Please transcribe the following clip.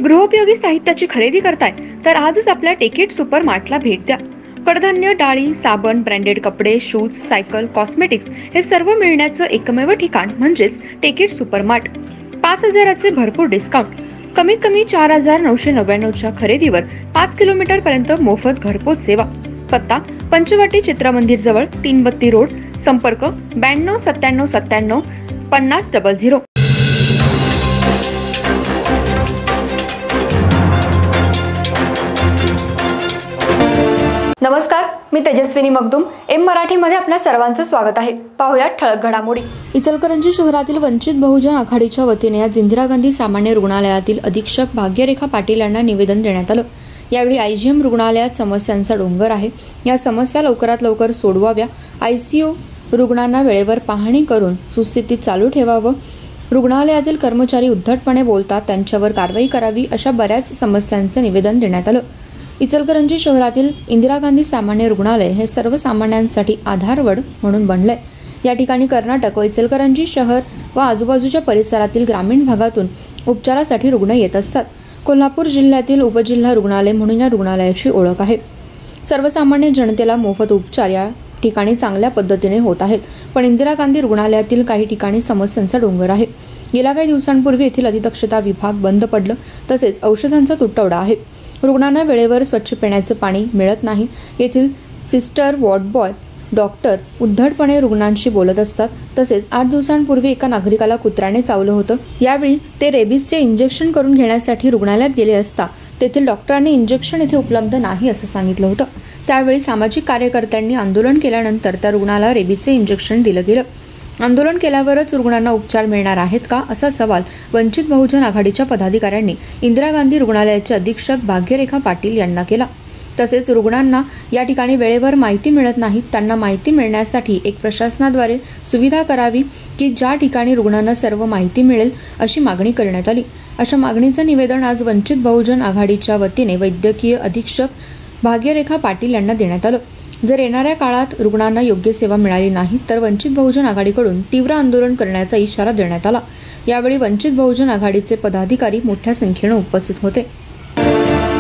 गृहोपयोगी साहित्याची खरेदी करताय तर आजच आपल्या टेकेट सुपर मार्टला भेट द्या। कडधान्य, डाळी, साबण, ब्रँडेड कपडे, शूज, सायकल, कॉस्मेटिक्स हे सर्व मिळण्याचं एकमेव ठिकाण म्हणजेच टेकेट सुपर मार्ट। 5,000चे भरपूर डिस्काउंट, कमीत कमी 4,999च्या खरेदीवर 5 किलोमीटर पर्यंत मोफत घरपोच सेवा। पत्ता पंचवटी चित्रमंदिर जवळ, 3 बत्ती रोड। संपर्क 92 97 97 50 00। नमस्कार, मी तेजस्विनी मगदूम। एम मराठीमध्ये आपल्या सर्वांचं स्वागत आहे। पाहूया ठळक घडामोडी। इचलकरंजी शहरातील वंचित बहुजन आघाडीच्या वतीने आज इंदिरा गांधी सामान्य रुग्णालयातील अधीक्षक भाग्यरेखा पाटील यांना निवेदन देण्यात आलं। यावेळी आयजीएम रुग्णालयात समस्यांचा डोंगर आहे, या समस्या लवकरात लवकर सोडवाव्या। आयसीयू रुग्णांना वेळेवर पाहणी करून सुस्थितीत चालू ठेवावं। रुग्णालयातील कर्मचारी उद्धटपणे बोलतात, त्यांच्यावर कारवाई करावी, अशा बऱ्याच समस्यांचं निवेदन देण्यात आलं। इचलकरंजी शहरातील इंदिरा गांधी सामान्य रुग्णालय हे सर्वसामान्यांसाठी आधारवड म्हणून बनलंय। या ठिकाणी कर्नाटक व इचलकरंजी शहर व आजूबाजूच्या परिसरातील ग्रामीण भागातून उपचारासाठी रुग्ण येत असतात। कोल्हापूर जिल्ह्यातील उपजिल्हा रुग्णालय म्हणून या रुग्णालयाची ओळख आहे। सर्वसामान्य जनतेला मोफत उपचार या ठिकाणी चांगल्या पद्धतीने होत आहेत, पण इंदिरा गांधी रुग्णालयातील काही ठिकाणी समस्यांचा डोंगर आहे। गेल्या काही दिवसांपूर्वी येथील अतिदक्षता विभाग बंद पडलं, तसेच औषधांचा तुटवडा आहे। रुग्णांना वेळेवर स्वच्छ पिण्याचे पाणी मिळत नाही। येथील सिस्टर, वॉर्ड बॉय, डॉक्टर उद्धटपणे रुग्णांशी बोलत असतात। तसेच 8 दिवसांपूर्वी एका नागरिकाला कुत्र्याने चावलं होतं। यावेळी ते रेबीजचे इंजेक्शन करून घेण्यासाठी रुग्णालयात गेले असता तेथील डॉक्टरांनी इंजेक्शन इथे उपलब्ध नाही असं सांगितलं होतं। त्यावेळी सामाजिक कार्यकर्त्यांनी आंदोलन केल्यानंतर त्या रुग्णाला रेबीजचे इंजेक्शन दिलं गेलं। आंदोलन केल्यावरच रुग्णांना उपचार मिळणार आहेत का, असा सवाल वंचित बहुजन आघाडीच्या पदाधिकाऱ्यांनी इंदिरा गांधी रुग्णालयाचे अधीक्षक भाग्यरेखा पाटील यांना केला। तसेच रुग्णांना या ठिकाणी वेळेवर माहिती मिळत नाही, त्यांना माहिती मिळण्यासाठी एक प्रशासनाद्वारे सुविधा करावी की ज्या ठिकाणी रुग्णांना सर्व माहिती मिळेल, अशी मागणी करण्यात आली। अशा मागणीचं निवेदन आज वंचित बहुजन आघाडीच्या वतीने वैद्यकीय अधीक्षक भाग्यरेखा पाटील यांना देण्यात आलं। जर येणाऱ्या काळात रुग्णांना योग्य सेवा मिळाली नाही तर वंचित बहुजन आघाडीकडून तीव्र आंदोलन करण्याचा इशारा देण्यात आला। यावेळी वंचित बहुजन आघाडीचे पदाधिकारी मोठ्या संख्येने उपस्थित होते।